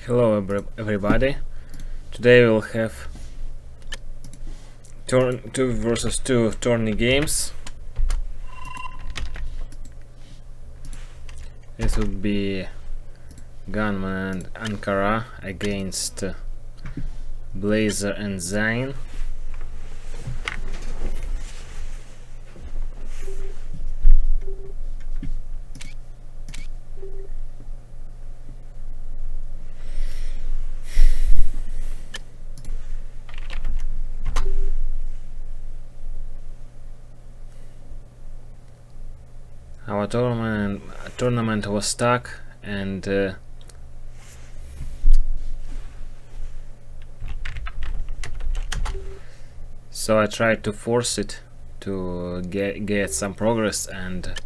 Hello everybody. Today we'll have 2 versus 2 tourney games. This would be Gunman and Ankarar against Blazer and ZAIN. Our tournament was stuck, and so I tried to force it to get some progress, and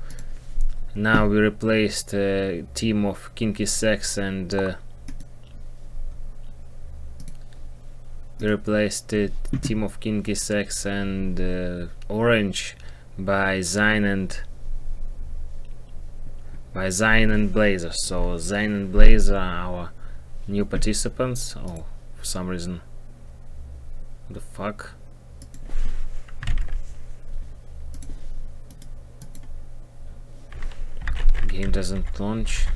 now we replaced a team of Kinky Sex and Orange by ZAIN and Blazer. So ZAIN and Blazer are our new participants. Oh, for some reason, what the fuck? Game doesn't launch.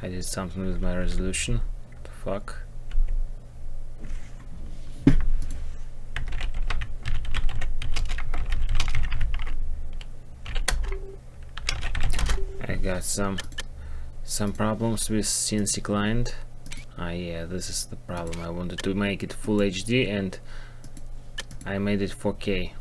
I did something with my resolution. What the fuck? I got some problems with CNC client. Yeah, this is the problem. I wanted to make it full HD and I made it 4K.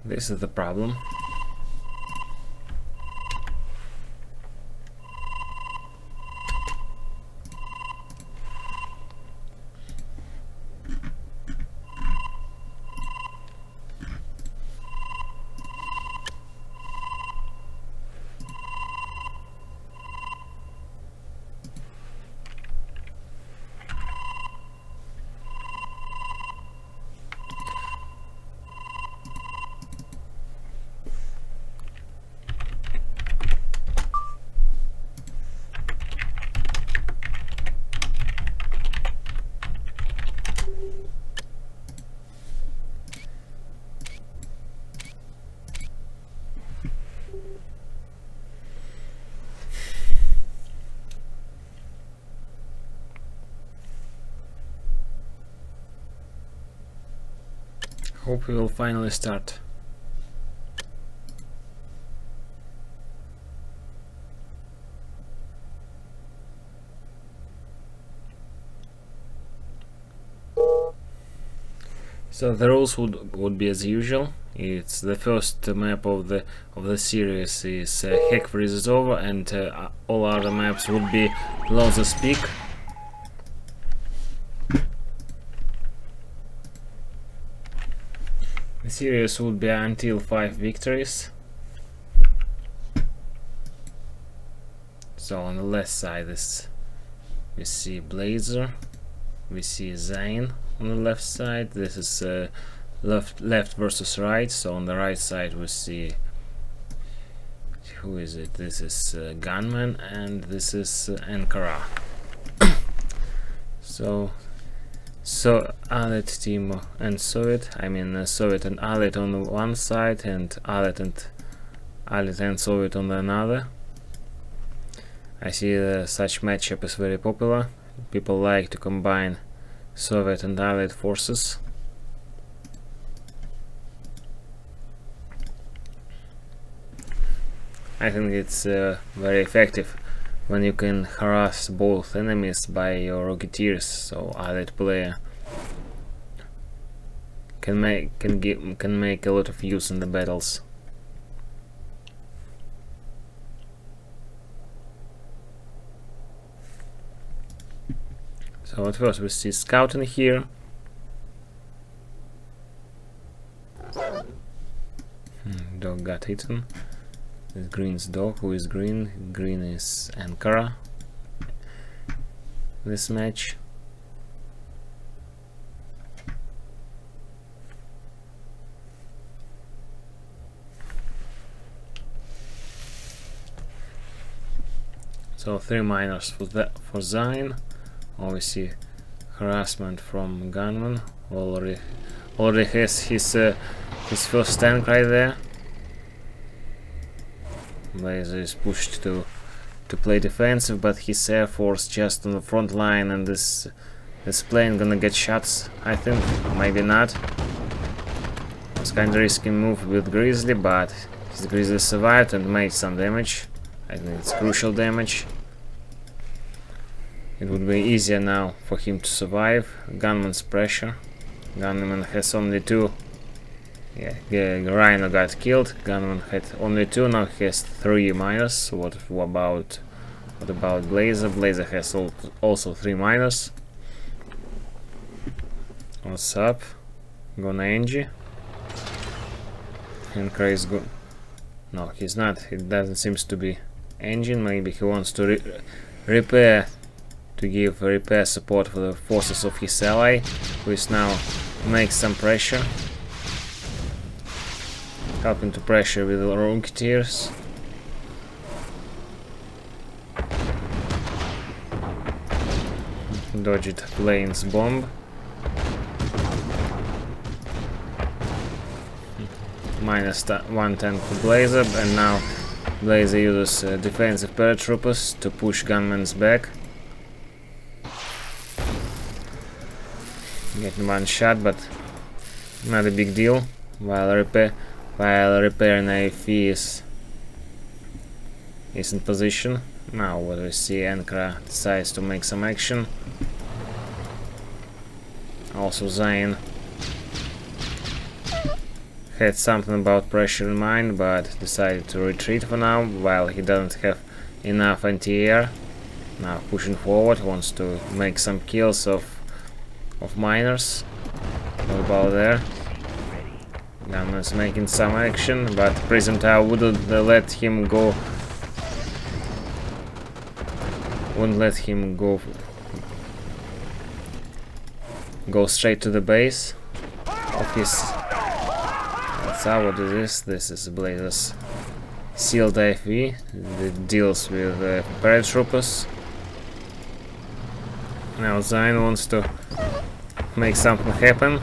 This is the problem. Hope we will finally start. So the rules would be as usual. It's the first map of the series is Heck Freezes Over, and all other maps would be Losers Peak. The series would be until 5 victories. So on the left side we see Blazer, we see ZAIN on the left side. This is left versus right. So on the right side we see, who is it? This is Gunman, and this is Ankarar. So Allied team and Soviet, Soviet and Allied on the one side, and Allied and Soviet on the another. I see such matchup is very popular. People like to combine Soviet and Allied forces. I think it's very effective when you can harass both enemies by your Rocketeers, so Allied player can make a lot of use in the battles. So at first we see scouting here. Dog got eaten. This green's dog. Who is green? Green is Ankarar. This match. So 3 minors for ZAIN. Obviously harassment from Gunman. Already has his first tank right there. Blazer is pushed to play defensive, but his air force just on the front line, and this plane gonna get shots, I think. Maybe not. It's kinda risky move with Grizzly, but his Grizzly survived and made some damage. I think it's crucial damage. It would be easier now for him to survive. Gunman's pressure. Gunman has only 2. Yeah, Rhino got killed. Gunman had only 2, now he has 3 minus. What about Blazer? Blazer has also 3 minus. What's up? Gonna Angie. Ankarar is good. No, he's not. It doesn't seem to be engine. Maybe he wants to repair, to give repair support for the forces of his ally, who is now makes some pressure, helping to pressure with the Rocketeers. Dodged plane's bomb. Minus 1 tank for Blazer, and now Blazer uses defensive paratroopers to push Gunman's back. Getting 1 shot, but not a big deal. While repairing AFE is in position. Now what we see, Ankarar decides to make some action. Also ZAIN had something about pressure in mind, but decided to retreat for now, while he doesn't have enough anti-air. Now pushing forward, wants to make some kills of miners. What about there? Gunman's making some action, but Prison Tower wouldn't let him go. Wouldn't let him go straight to the base of his. What is this? This is Blazer's sealed AFE that deals with paratroopers. Now ZAIN wants to make something happen.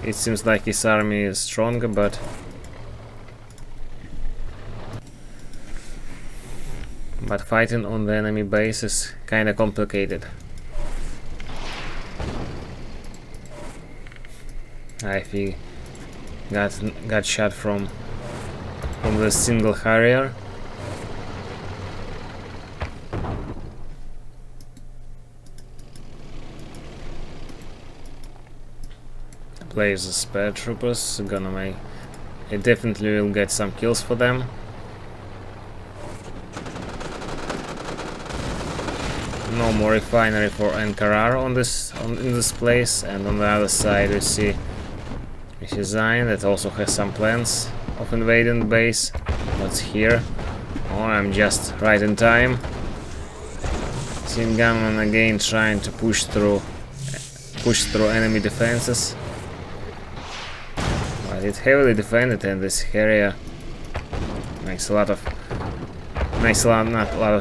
It seems like his army is stronger, but fighting on the enemy base is kinda complicated. AFE got shot from the single Harrier. Blazer's paratroopers gonna make. It definitely will get some kills for them. No more refinery for Ankarar in this place, and on the other side we see ZAIN that also has some plans of invading the base. What's here? Oh, I'm just right in time. Seeing Gunman again trying to push through enemy defenses. But it's heavily defended, and this area makes a lot of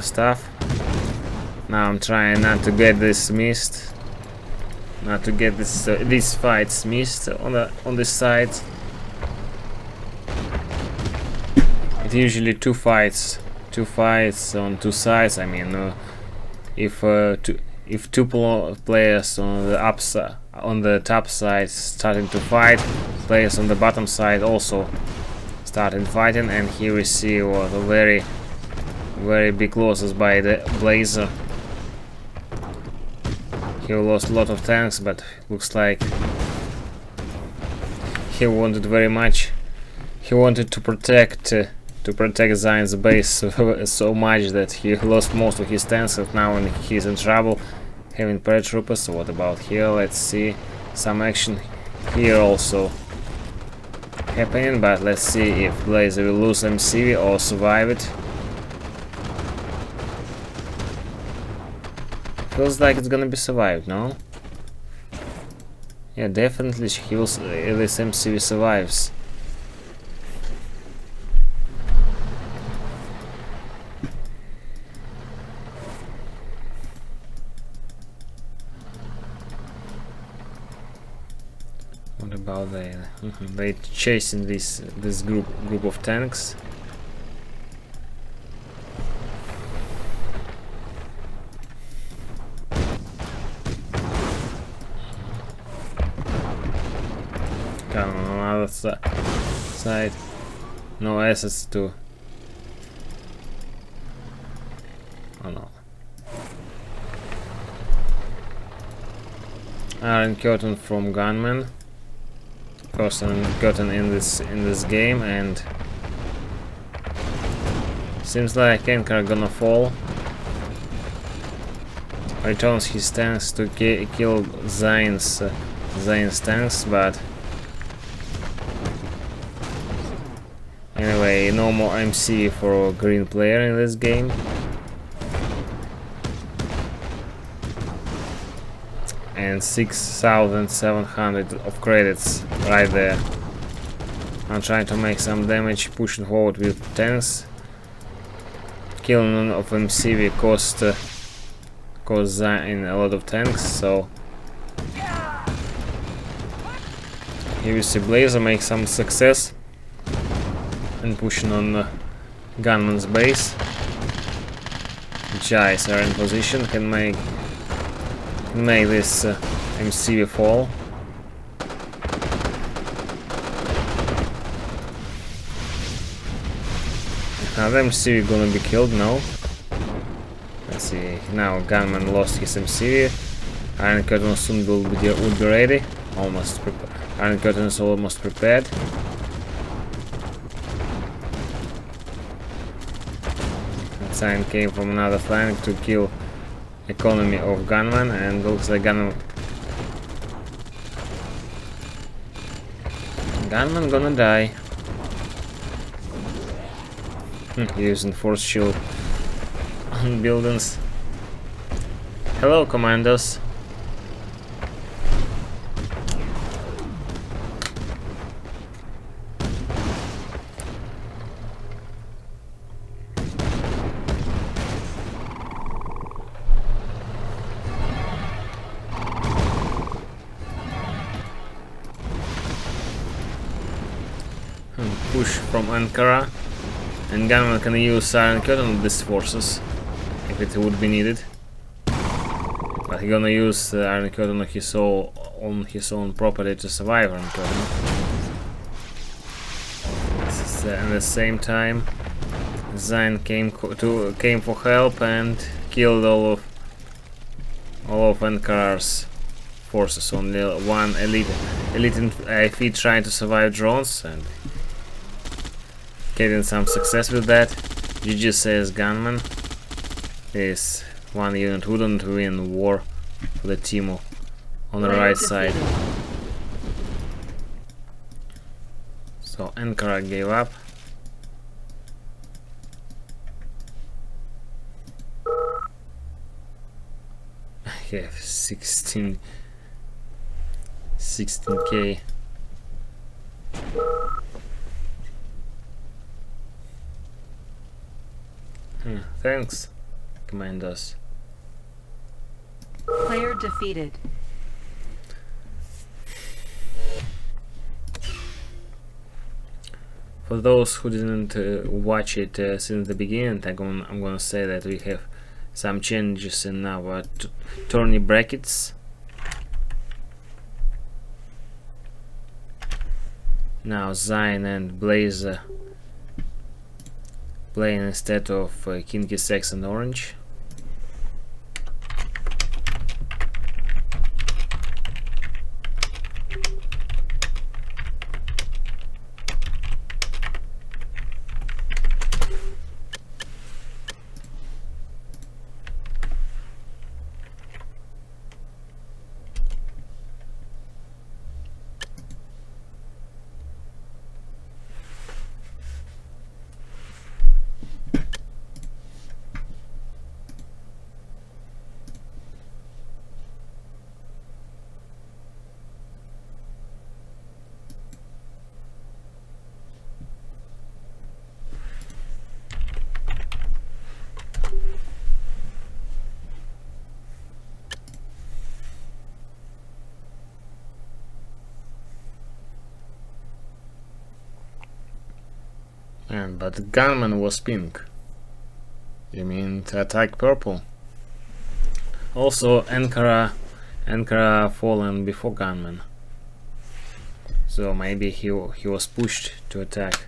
stuff. Now I'm trying not to get this missed. Not to get these fights missed on this side. It's usually two fights on 2 sides. I mean, if two players on the top side starting to fight, players on the bottom side also started fighting, and here we see what a very big losses by the Blazer. He lost a lot of tanks, but looks like he wanted very much. He wanted to protect ZAIN's base so much that he lost most of his tanks, and now he's in trouble having paratroopers. So what about here? Let's see some action here also happening, but let's see if Blazer will lose MCV or survive it. Feels like it's gonna be survived, no? Yeah, definitely he will. This MCV survives. about they? They chasing this group of tanks. Come on the other side. No assets to. Oh no. Iron Curtain from Gunman. First Iron Curtain in this game, and seems like Ankarar gonna fall. Returns his tanks to kill ZAIN's tanks, but anyway, no more MC for a green player in this game. And 6,700 of credits right there. I'm trying to make some damage, pushing forward with tanks. Killing of MCV cost ZAIN a lot of tanks, so here you see Blazer make some success and pushing on Gunman's base. Giants are in position, can make this MCV fall. Another MCV gonna be killed? No. Let's see. Now Gunman lost his MCV. Iron Curtain soon would be ready. Almost prepared. Iron Curtain is almost prepared. ZAIN came from another flank to kill economy of Gunman, and looks like Gunman gonna die. Using force shield on buildings. Hello, commandos. Push from Ankarar, and Gunman can use Iron Curtain on these forces if it would be needed. But he's gonna use Iron Curtain on his own property to survive Iron Curtain. At the same time, ZAIN came for help and killed all of Ankarar's forces. Only one elite feet trying to survive drones, and getting some success with that. GG says Gunman. This one unit wouldn't win war for the team on the right side. So Ankarar gave up. I have 16k. Thanks, commandos. Player defeated. For those who didn't watch it since the beginning, I'm gonna say that we have some changes in our tourney brackets. Now ZAIN and Blazer playing instead of Kinky Sex and Orange. But Gunman was pink. You mean to attack purple? Also, Ankara fallen before Gunman, so maybe he was pushed to attack.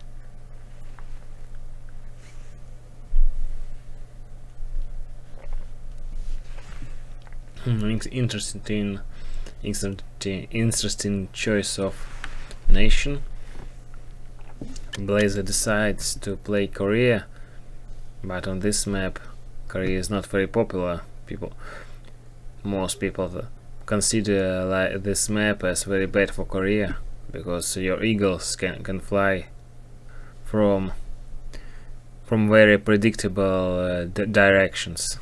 Interesting choice of nation. Blazer decides to play Korea, but on this map Korea is not very popular. Most people consider this map as very bad for Korea, because your eagles can fly from very predictable directions.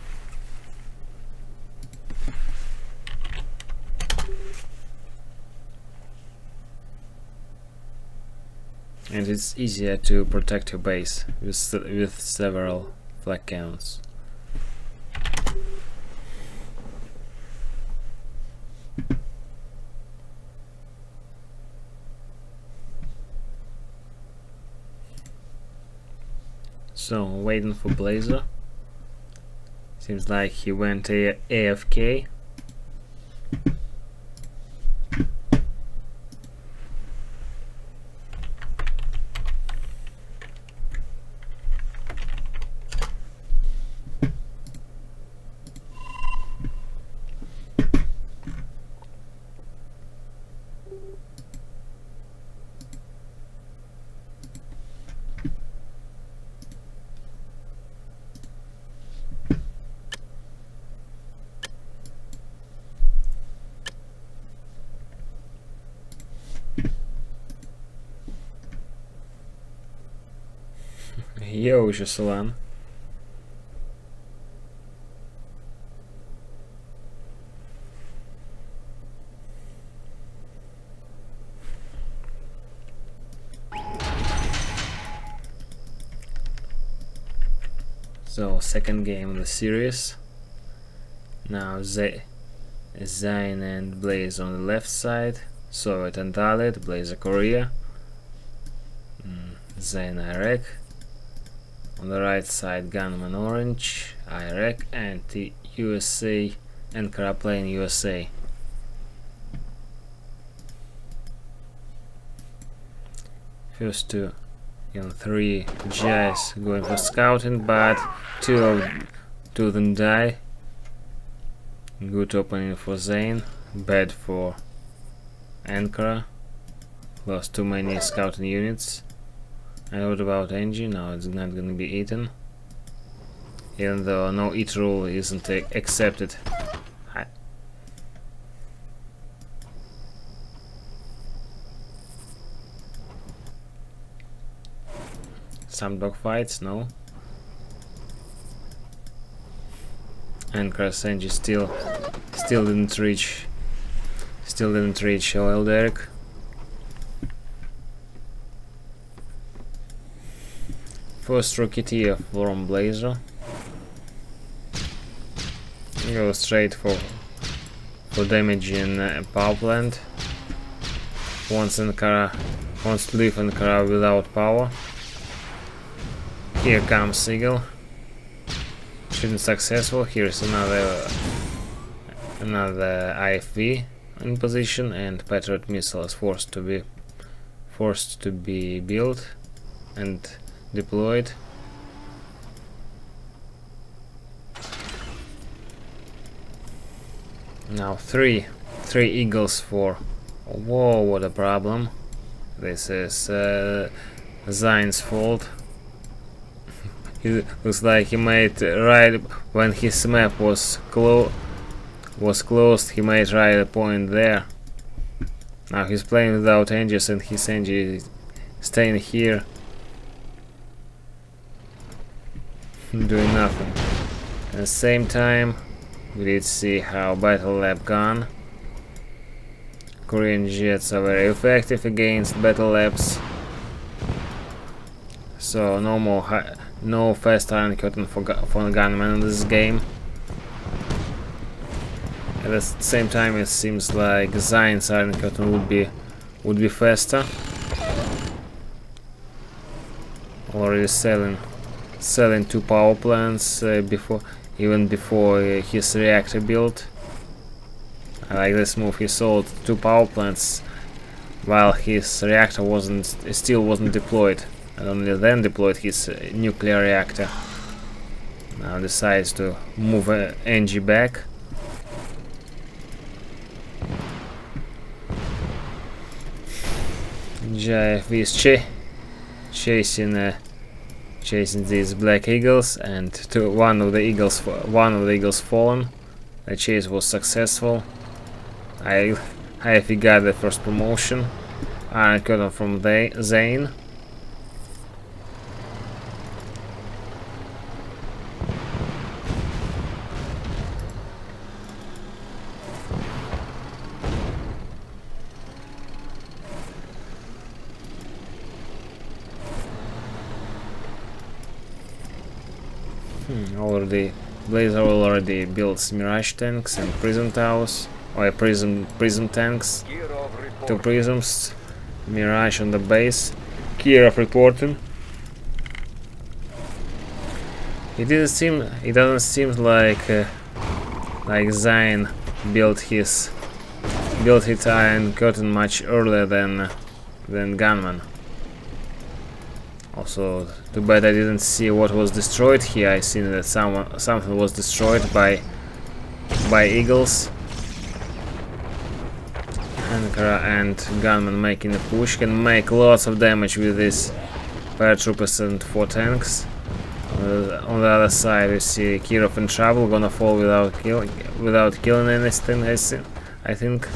And it's easier to protect your base with several flag cannons. So, waiting for Blazer. Seems like he went AFK. Yo, Jocelyn. So, second game of the series. Now ZAIN and Blaze on the left side, Soviet and Allied, Blaze Korea, ZAIN Iraq. On the right side, Gunman Orange, Iraq, and the USA, Ankara playing USA. First two, three guys going for scouting, but two of them die. Good opening for ZAIN, bad for Ankara. Lost too many scouting units. And what about engine? No, it's not gonna be eaten. Even though no eat rule isn't accepted. Some dogfights, no. Ankara's engine still didn't reach oil derrick. First rocketeer from Blazer. Go straight for damage in power plant. Wants to leave Ankara without power. Here comes Eagle. Shouldn't successful. Here's another IFV in position, and Patriot missile is forced to be built and deployed. Now three eagles for. Whoa, what a problem! This is ZAIN's fault. He looks like he made right when his map was closed. He made right a point there. Now he's playing without engines, and his engine is staying here, doing nothing. At the same time, we did see how battle lab gone. Korean jets are very effective against battle labs, so no fast iron curtain for Gunman in this game. At the same time, it seems like ZAIN's iron curtain would be faster. already selling 2 power plants even before his reactor build. I like this move. He sold 2 power plants while his reactor still wasn't deployed, and only then deployed his nuclear reactor. Now decides to move NG back. JF is chasing these black eagles, and one of the eagles fallen. The chase was successful. I got the first promotion. Iron Curtain from ZAIN. Blazer already built Mirage tanks and prism towers, or prism tanks. 2 prisms, Mirage on the base. Kirov reporting. It doesn't seem like ZAIN built his Iron Curtain much earlier than Gunman. Also, too bad I didn't see what was destroyed here. I seen that something was destroyed by eagles. Ankarar and Gunman making a push, can make lots of damage with these paratroopers and 4 tanks. On the other side, we see Kirov in trouble, gonna fall without killing anything. I think.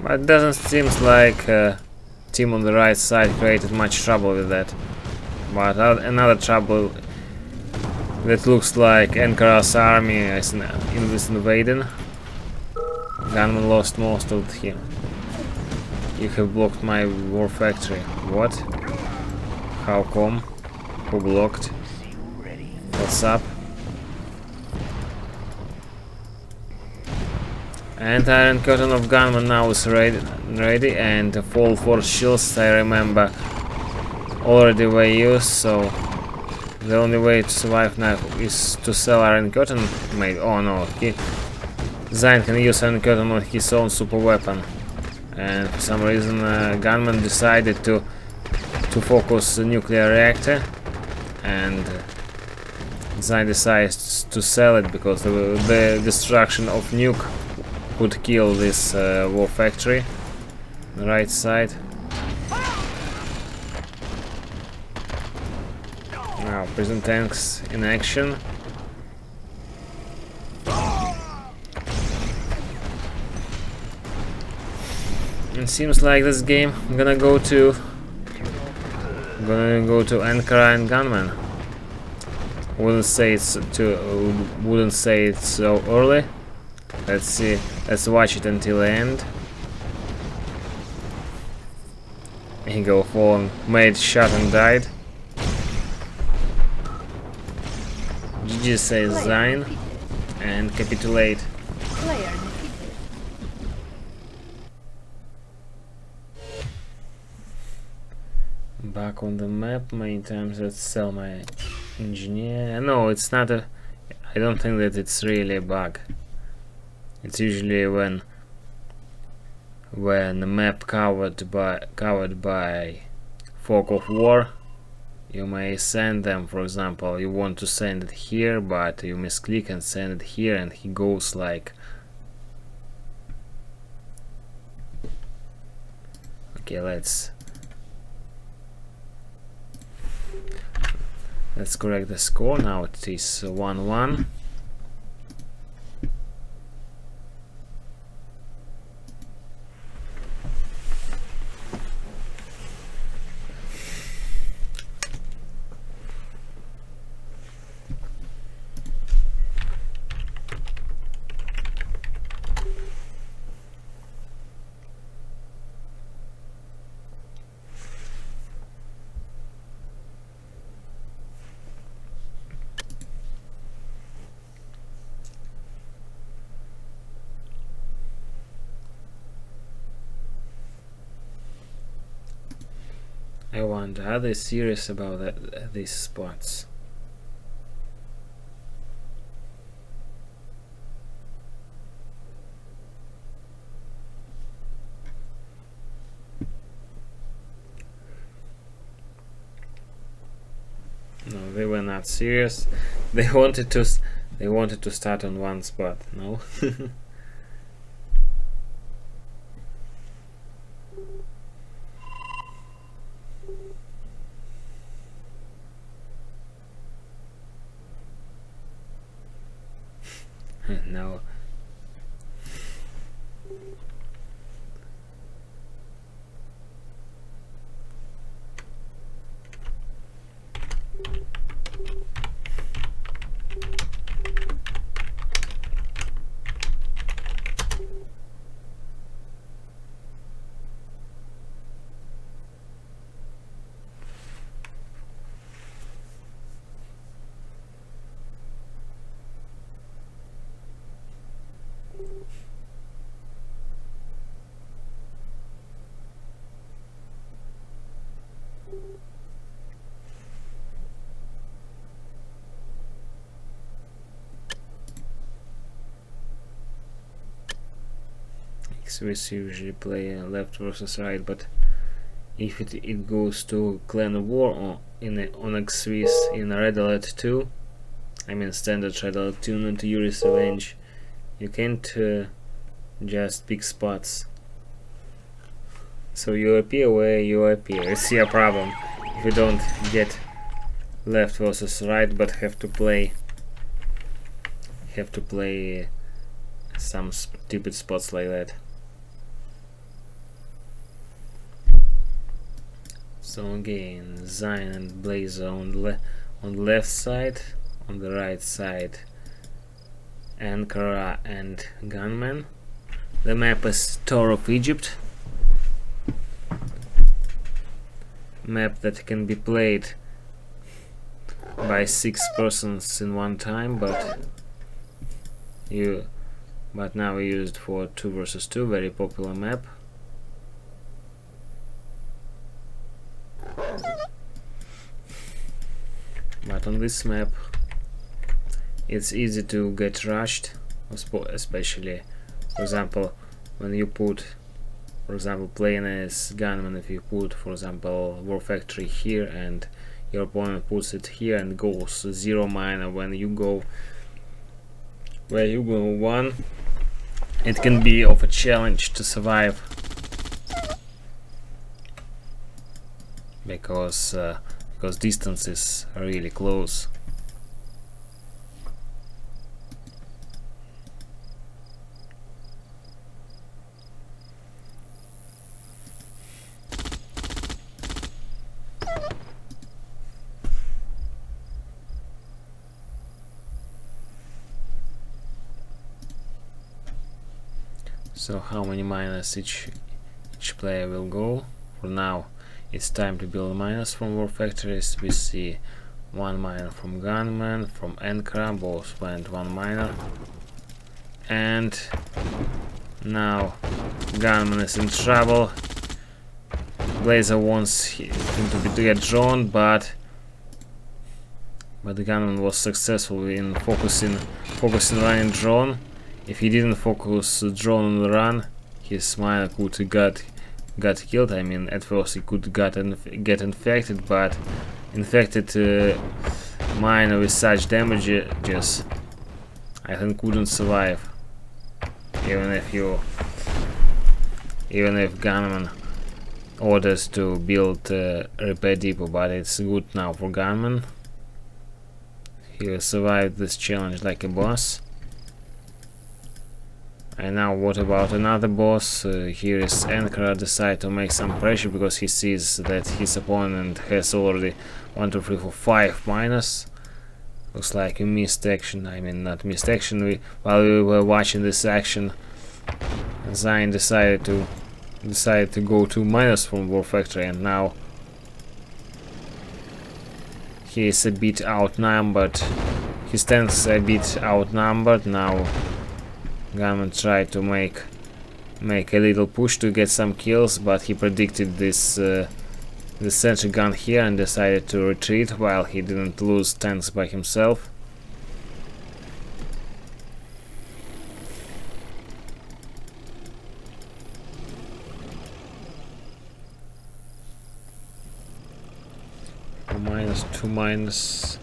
But it doesn't seem like team on the right side created much trouble with that. But another trouble that looks like Ankarar's army is invading. Gunman lost most of him. You have blocked my war factory. What? How come? Who blocked? What's up? And Iron Curtain of Gunman now is ready, and the full force shields, I remember, already were used, so the only way to survive now is to sell Iron Curtain. Maybe. Oh no, ZAIN can use Iron Curtain on his own super weapon, and for some reason Gunman decided to focus the nuclear reactor, and ZAIN decides to sell it because the destruction of nuke could kill this war factory. The right side. Now prison tanks in action. It seems like this game gonna go to Ankarar and Gunman. Wouldn't say it's so early. Let's see. Let's watch it until the end. Eagle fallen, made shot and died. GG says ZAIN and capitulate. Back on the map many times. Let's sell my engineer. No, it's not a. I don't think that it's really a bug. It's usually when the map covered by fog of war, you may send them. For example, you want to send it here, but you misclick and send it here, and he goes like. Okay, let's correct the score. Now it is 1-1. I wonder, are they serious about these spots? No, they were not serious. They wanted to start on one spot. No. No. Swiss usually play left versus right, but if it goes to clan war on X-Swiss in red alert 2, I mean standard red alert 2 not Yuri's Revenge, you can't just pick spots. So you appear where you appear. It's your problem if you don't get left versus right, but have to play some stupid spots like that. So again, ZAIN and Blazer on the left side, on the right side Ankarar and Gunman. The map is Tour of Egypt, map that can be played by 6 persons in one time, but now used for 2 versus 2, very popular map. But on this map it's easy to get rushed, especially, for example, when you put, for example, playing as Gunman, if you put, for example, War Factory here and your opponent puts it here and goes 0 minor when you go where you go 1, it can be of a challenge to survive, because distances are really close. So how many miners each player will go? For now it's time to build miners from War Factories. We see 1 miner from Gunman, from Ankarar, both went 1 miner. And now Gunman is in trouble. Blazer wants him to get drawn, but the Gunman was successful in focusing running drone. If he didn't focus drone on the run, his miner could got killed. I mean, at first he could get infected, but infected miner with such damages, I think, couldn't survive. Even if Gunman orders to build repair depot, but it's good now for Gunman. He survived this challenge like a boss. And now what about another boss? Here is Ankarar decide to make some pressure because he sees that his opponent has already 1, 2, 3, 4, 5 miners. Looks like a missed action. I mean, not missed action. While we were watching this action, ZAIN decided to go 2 miners from War Factory, and now he is a bit outnumbered. He stands a bit outnumbered now. Gunman tried to make a little push to get some kills, but he predicted this the sentry gun here and decided to retreat while he didn't lose tanks by himself. -2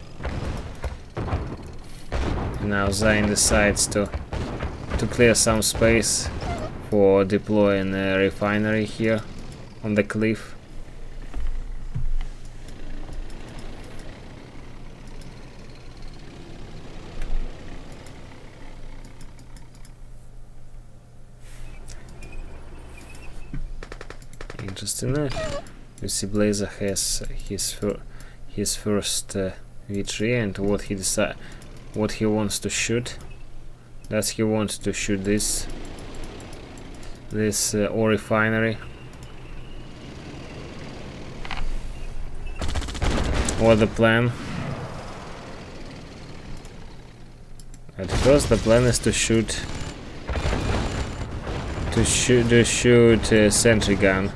Now ZAIN decides to clear some space for deploying a refinery here on the cliff. Interesting enough. You see Blazer has his first V3, and what he wants to shoot. Does he want to shoot this ore refinery? What the plan? At first the plan is to shoot a sentry gun.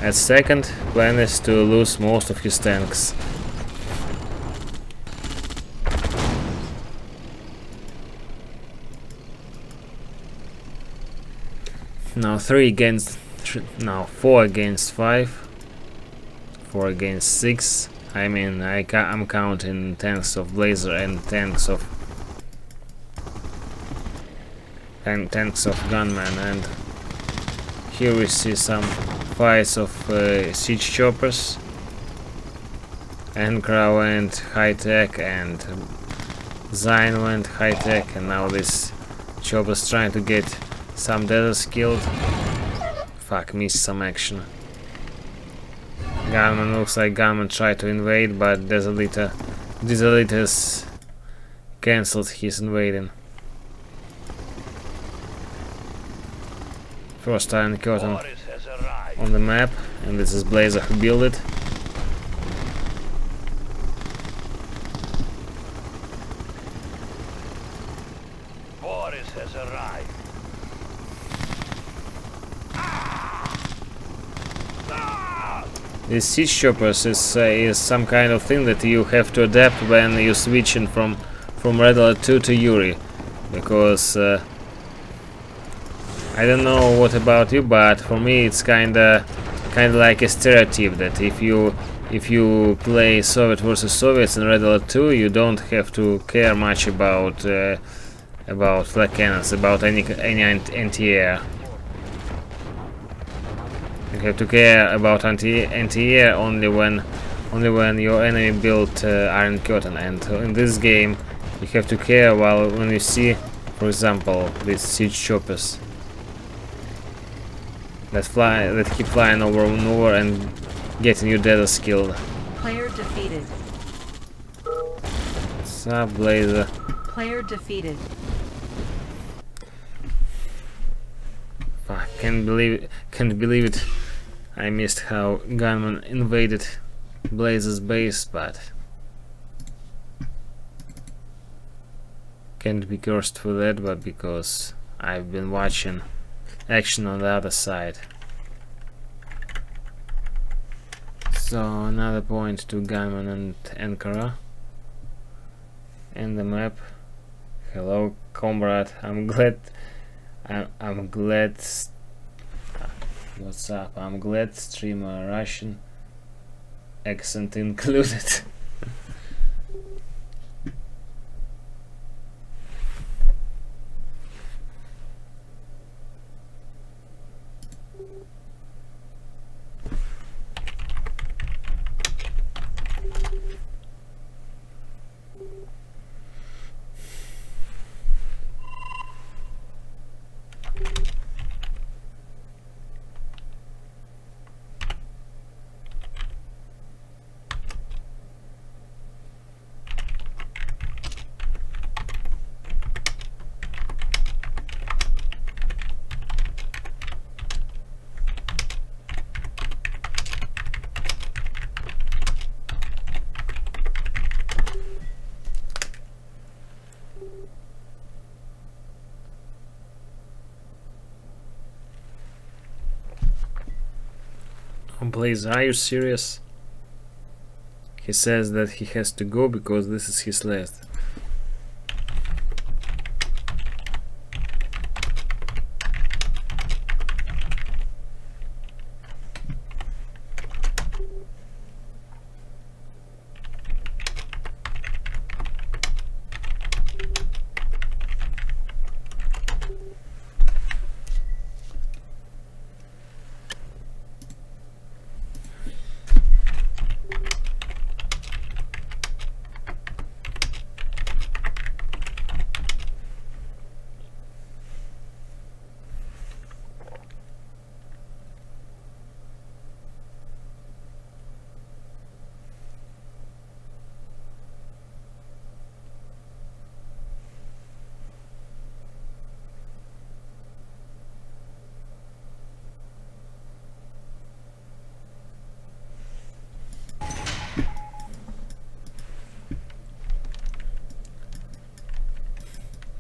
At second, plan is to lose most of his tanks. Now 4 against 5, 4 against 6. I mean, I'm counting tanks of Blazer and tanks of Gunman, and here we see some fights of siege choppers. Ankarar went high tech and ZAIN went high tech, and now this chopper's trying to get some deserts killed. Fuck, missed some action. Gunman, looks like Gunman tried to invade, but Desolator's cancelled his invading. First Iron Curtain on the map, and this is Blazer who built it. Boris has arrived. This siege choppers is some kind of thing that you have to adapt when you're switching from Red Alert 2 to Yuri, because I don't know what about you, but for me it's kinda like a stereotype that if you play Soviet versus Soviets in Red Alert 2, you don't have to care much about flak cannons, about any anti-air. You have to care about anti-air only when your enemy built Iron Curtain, and in this game you have to care when you see, for example, these siege choppers that keep flying over and over and getting you deserts killed. Player defeated. What's up, Blazer? Player defeated. Fuck, can't believe it. I missed how Gunman invaded Blazer's base, but can't be cursed for that, but because I've been watching action on the other side. So another point to Gunman and Ankarar in the map. Hello, comrade. I'm glad. What's up? I'm glad streamer Russian accent included. Blaze, are you serious? He says that he has to go because this is his last.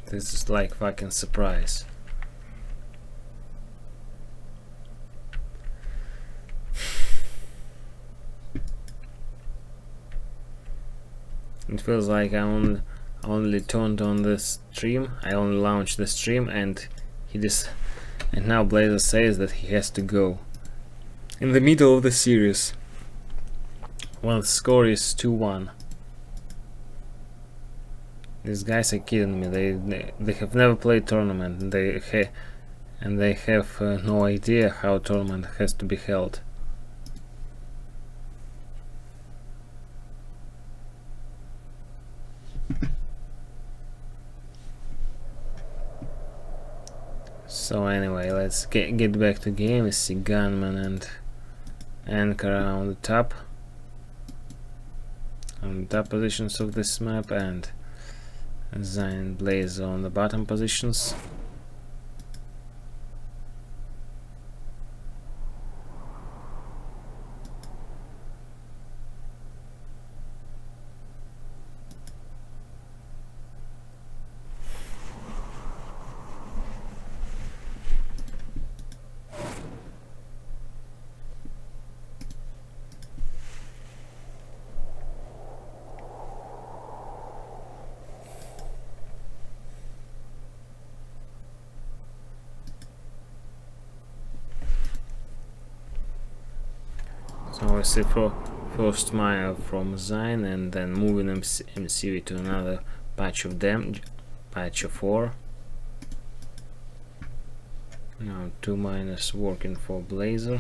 This is like fucking surprise. It feels like I only turned on the stream. I only launched the stream, and and now Blazer says that he has to go in the middle of the series. Well, the score is 2-1. These guys are kidding me. They have never played tournament, and they have no idea how tournament has to be held. So anyway, let's get back to game. We see Gunman and Ankarar on the top positions of this map, and ZAIN Blaze on the bottom positions. So we see first mile from ZAIN, and then moving MCV to another patch of them, patch of 4. Now 2 miners working for Blazer,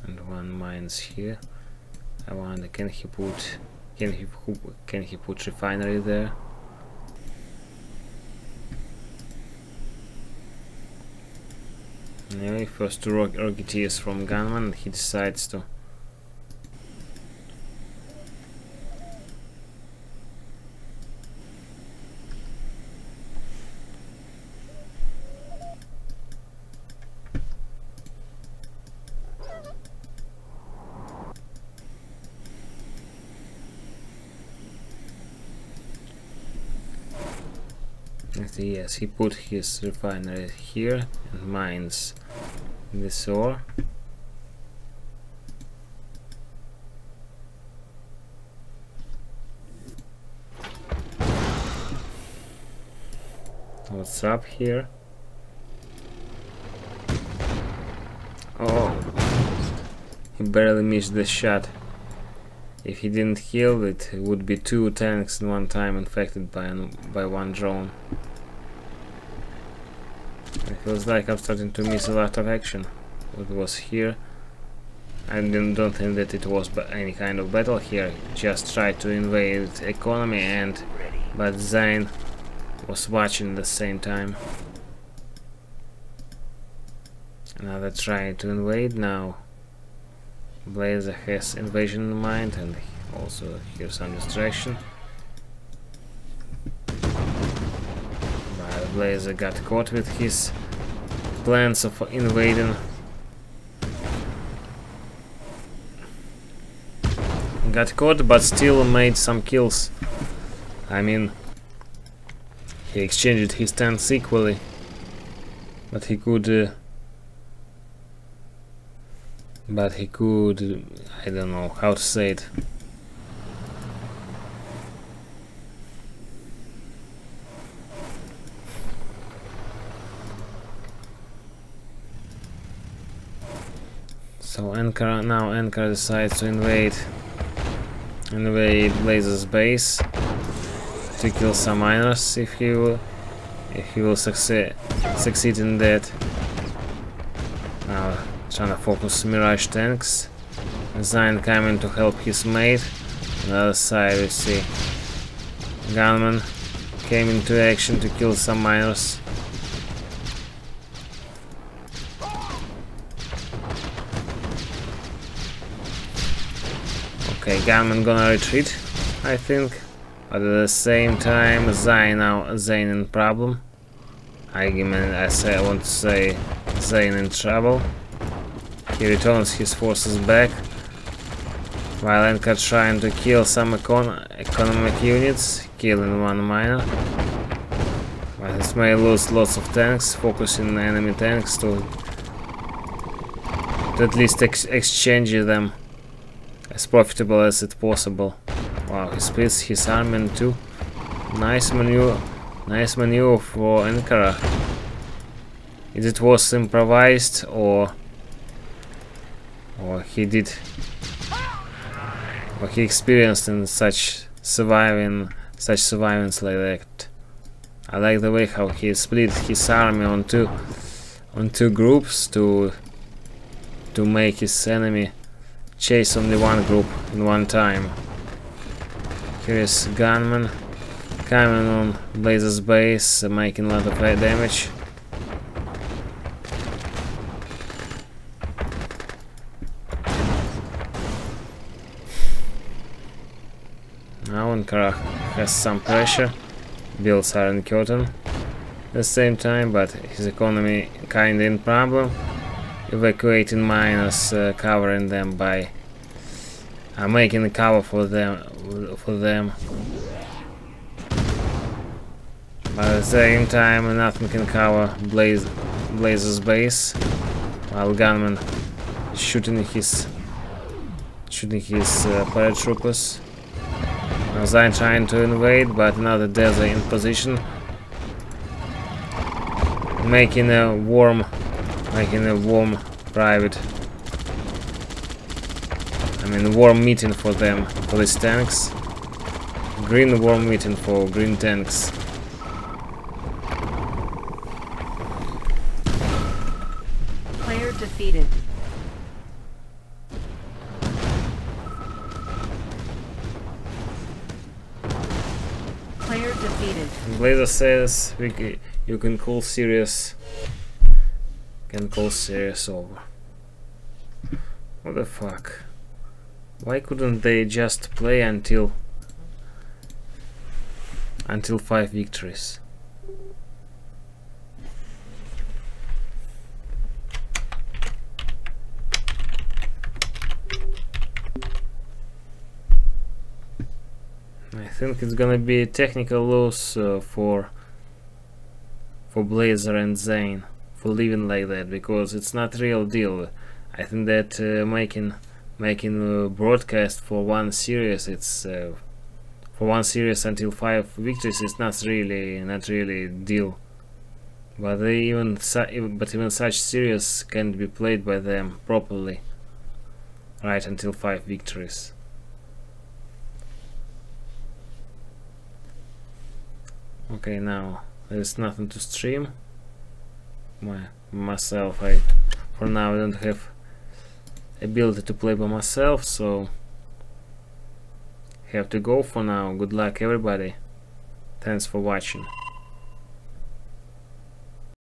and 1 mines here. I wonder, can he put refinery there? Anyway, first 2 rocketeers from Gunman. He decides to yes, he put his refinery here and mines this ore. What's up here? Oh, he barely missed the shot. If he didn't heal, it would be 2 tanks in one time infected by 1 drone. It feels like I'm starting to miss a lot of action. What was here? I don't think that it was any kind of battle here. Just tried to invade economy, but ZAIN was watching at the same time. Now they're trying to invade now. Blazer has invasion in mind, and also here's some distraction. But Blazer got caught with his plans of invading. Got caught, but still made some kills. I mean, he exchanged his tanks equally, but he could but he could, I don't know how to say it. So Ankara decides to invade Blazer's base to kill some miners if he will succeed in that. Now trying to focus Mirage tanks. ZAIN coming to help his mate. On the other side we see Gunman came into action to kill some miners. Okay, Gunman gonna retreat, I think, but at the same time ZAIN in problem. I want to say ZAIN in trouble. He returns his forces back, while Ankar trying to kill some economic units, killing one miner. But it may lose lots of tanks, focusing enemy tanks to at least exchange them as profitable as it possible. Wow, he splits his army in two. Nice maneuver for Ankara. It was improvised or he experienced in such survivance like that. I like the way how he split his army on two groups to make his enemy chase only one group in one time. Here is Gunman coming on Blazer's base, making a lot of damage. Now Ankara has some pressure, builds Iron Curtain at the same time, but his economy kinda in problem. Evacuating miners, covering them by making a cover for them. But at the same time, nothing can cover Blazer's base, while Gunman is shooting his paratroopers. Now ZAIN trying to invade, but another desert in position, making a warm private, warm meeting for them, for these tanks. Green warm meeting for green tanks. Player defeated. Player defeated. Blazer says you can call series over. What the fuck? Why couldn't they just play until 5 victories? I think it's gonna be a technical loss for Blazer and ZAIN for living like that, because it's not real deal. I think that making a broadcast for one series, it's for one series until 5 victories, is not really deal. But even such series can be played by them properly, right until 5 victories. Okay, now there's nothing to stream. Myself, for now I don't have ability to play by myself, so have to go for now. Good luck everybody. Thanks for watching.